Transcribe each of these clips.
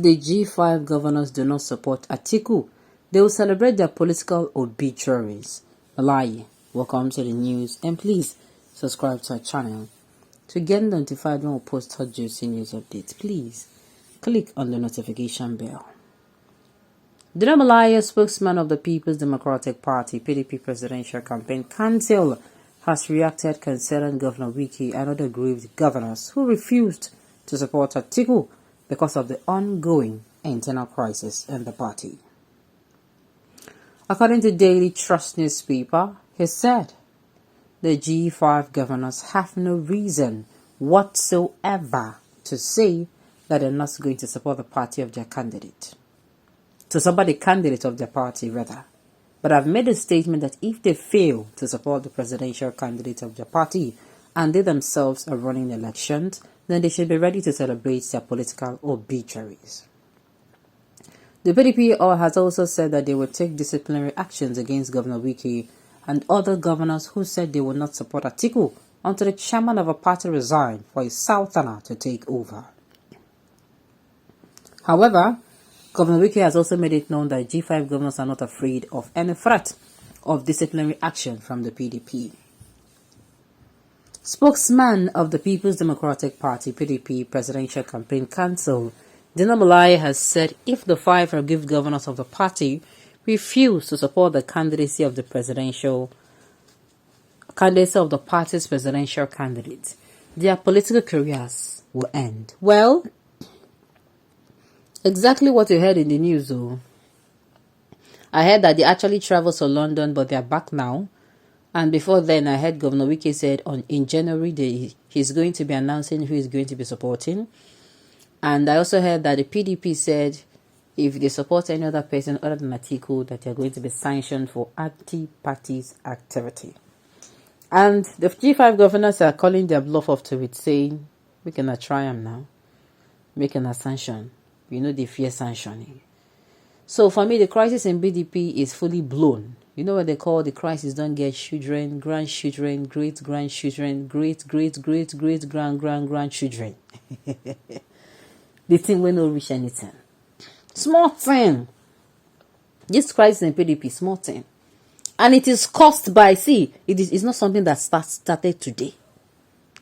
the G5 governors do not support Atiku, they will celebrate their political obituaries. Malai, welcome to the news, and please subscribe to our channel to get notified when we post hot juicy news updates. Please click on the notification bell. The Malaya spokesman of the People's Democratic Party (PDP) Presidential Campaign Council has reacted concerning Governor Wike and other aggrieved governors who refused to support Atiku because of the ongoing internal crisis in the party. According to Daily Trust newspaper, he said the G5 governors have no reason whatsoever to say that they're not going to support the party of their candidate. To support the candidate of their party, rather. But I've made a statement that if they fail to support the presidential candidate of their party and they themselves are running elections, then they should be ready to celebrate their political obituaries. The PDP has also said that they will take disciplinary actions against Governor Wike and other governors who said they will not support Atiku until the chairman of a party resign for a southerner to take over. However, Governor Wike has also made it known that G5 governors are not afraid of any threat of disciplinary action from the PDP. Spokesman of the People's Democratic Party (PDP) Presidential Campaign Council, Dina Malai, has said if the 5 aggrieved governors of the party refuse to support the candidacy of the party's presidential candidate, their political careers will end. Well, exactly what you heard in the news, though. I heard that they actually traveled to London, but they are back now. And before then, I heard Governor Wike said in January he's going to be announcing who he's going to be supporting. And I also heard that the PDP said if they support any other person other than Atiku, that they're going to be sanctioned for anti-party's activity. And the G5 governors are calling their bluff off to it, saying, we cannot try them now. Making a sanction. We know they fear sanctioning. So for me, the crisis in BDP is fully blown. You know what they call the crisis? Don't get children, grandchildren, great-grandchildren, great-great-great-great-grand-grand-grandchildren. The thing will not reach anything. Small thing. This crisis in PDP, small thing. And it is caused by, it's not something that started today.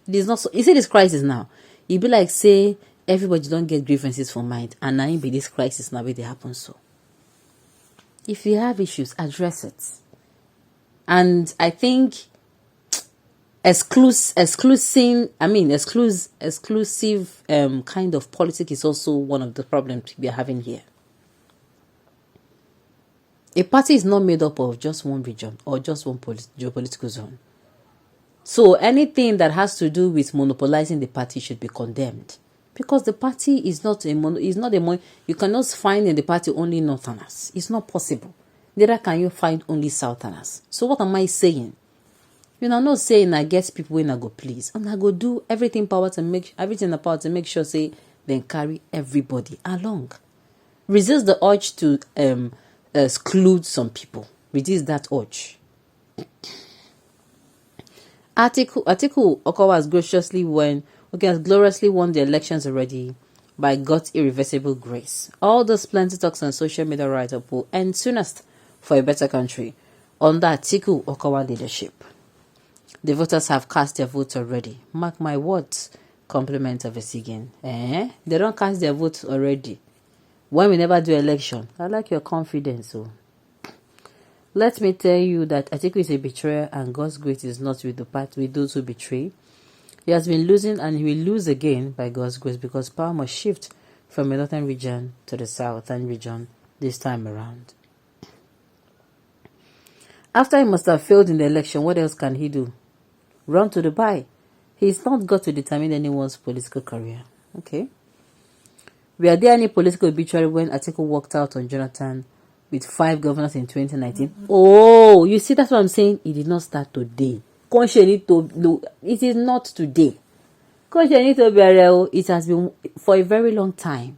It is not so. You see this crisis now. It be like, say, everybody don't get grievances for mind. And now it be this crisis now where they happen so. If you have issues, address it. And I think exclusive kind of politics is also one of the problems we are having here. A party is not made up of just one region or just one geopolitical zone. So anything that has to do with monopolizing the party should be condemned. Because the party is not you cannot find in the party only northerners. It's not possible. Neither can you find only southerners. So what am I saying? I'm not saying I get people when I go please. And I go do everything in the power to make sure say then carry everybody along. Resist the urge to exclude some people. Resist that urge. Atiku Okowa has gloriously won the elections already by God's irreversible grace. All those plenty talks on social media write-up will end soonest for a better country under Atiku Okowa leadership. The voters have cast their votes already. Mark my words, compliment of a again. They don't cast their votes already. When we never do election, I like your confidence. So let me tell you that Atiku is a betrayer and God's grace is not with the part with those who betray. He has been losing and he will lose again by God's grace because power must shift from the northern region to the southern region this time around. After he must have failed in the election, what else can he do? Run to Dubai. He's not got to determine anyone's political career. Okay. Were there any political obituary when Atiku walked out on Jonathan with 5 governors in 2019? Oh, you see, that's what I'm saying. It did not start today. It is not today. It has been for a very long time.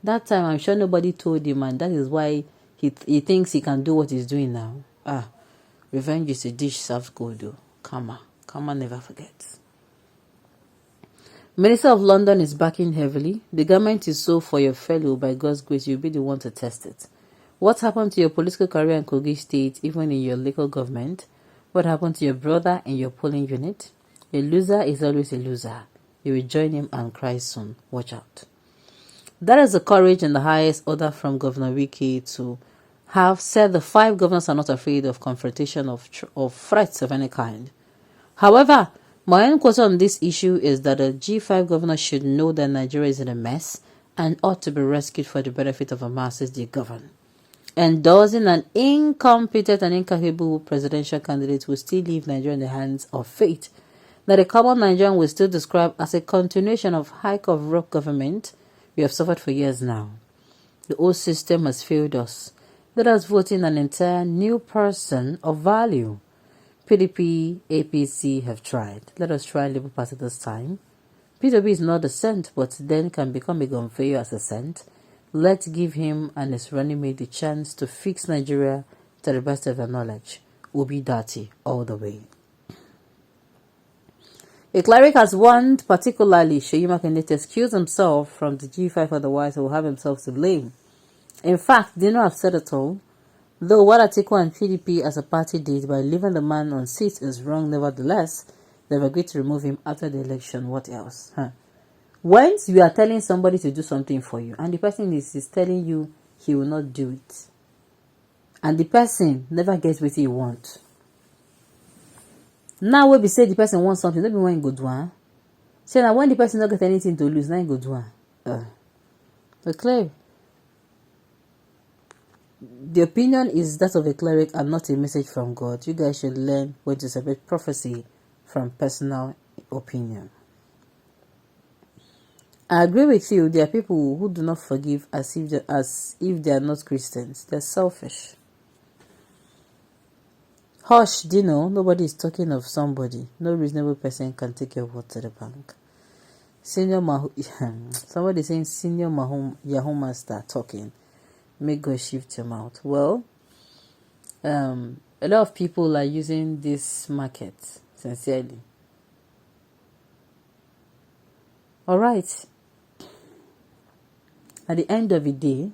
That time, I'm sure nobody told him, and that is why he thinks he can do what he's doing now. Revenge is a dish served cold, though. Karma never forgets. Minister of London is backing heavily. The government is so for your fellow. By God's grace, you'll be the one to test it. What happened to your political career in Kogi State, even in your local government? What happened to your brother in your polling unit? A loser is always a loser. You will join him and cry soon. Watch out. That is the courage and the highest order from Governor Wiki to have said the 5 governors are not afraid of confrontation of threats of any kind. However, my own quote on this issue is that the G5 governors should know that Nigeria is in a mess and ought to be rescued for the benefit of the masses they govern. Endorsing an incompetent and incapable presidential candidate will still leave Nigeria in the hands of fate that a common Nigerian will still describe as a continuation of hike of rock government we have suffered for years now. The old system has failed us. Let us vote in an entire new person of value. PDP, APC have tried. Let us try Labour Party this time. PDP is not a saint, but then can become a gunfire as a saint. Let's give him and his running mate the chance to fix Nigeria to the best of their knowledge. Obituaries all the way. A cleric has warned particularly Seyi Makinde to excuse himself from the G5, otherwise he will have himself to blame. In fact, they know I've said it all. Though what Atiku and PDP as a party did by leaving the man on seat is wrong, nevertheless, they've agreed to remove him after the election. What else? Once you are telling somebody to do something for you, and the person is telling you he will not do it, and the person never gets what he wants. Now we be say the person wants something, maybe when you go do it. Say now when the person not get anything to lose, now you go do it. But clear. The opinion is that of a cleric and not a message from God. You guys should learn when to separate prophecy from personal opinion. I agree with you. There are people who do not forgive as if they are not Christians. They're selfish. Hush, do you know? Nobody is talking of somebody. No reasonable person can take your word to the bank. Somebody saying senior Yahoo master talking. Make God shift your mouth. Well, a lot of people are using this market sincerely. All right. At the end of the day,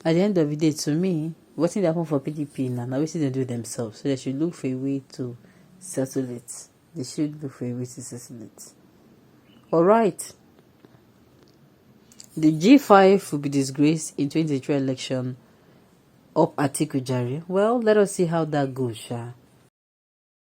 to me, what thing happen for PDP now? Now we see they do themselves, so they should look for a way to settle it. They should look for a way to settle it. All right. The G5 will be disgraced in 2023 election up Atiku Jari. Well, let us see how that goes, Sha.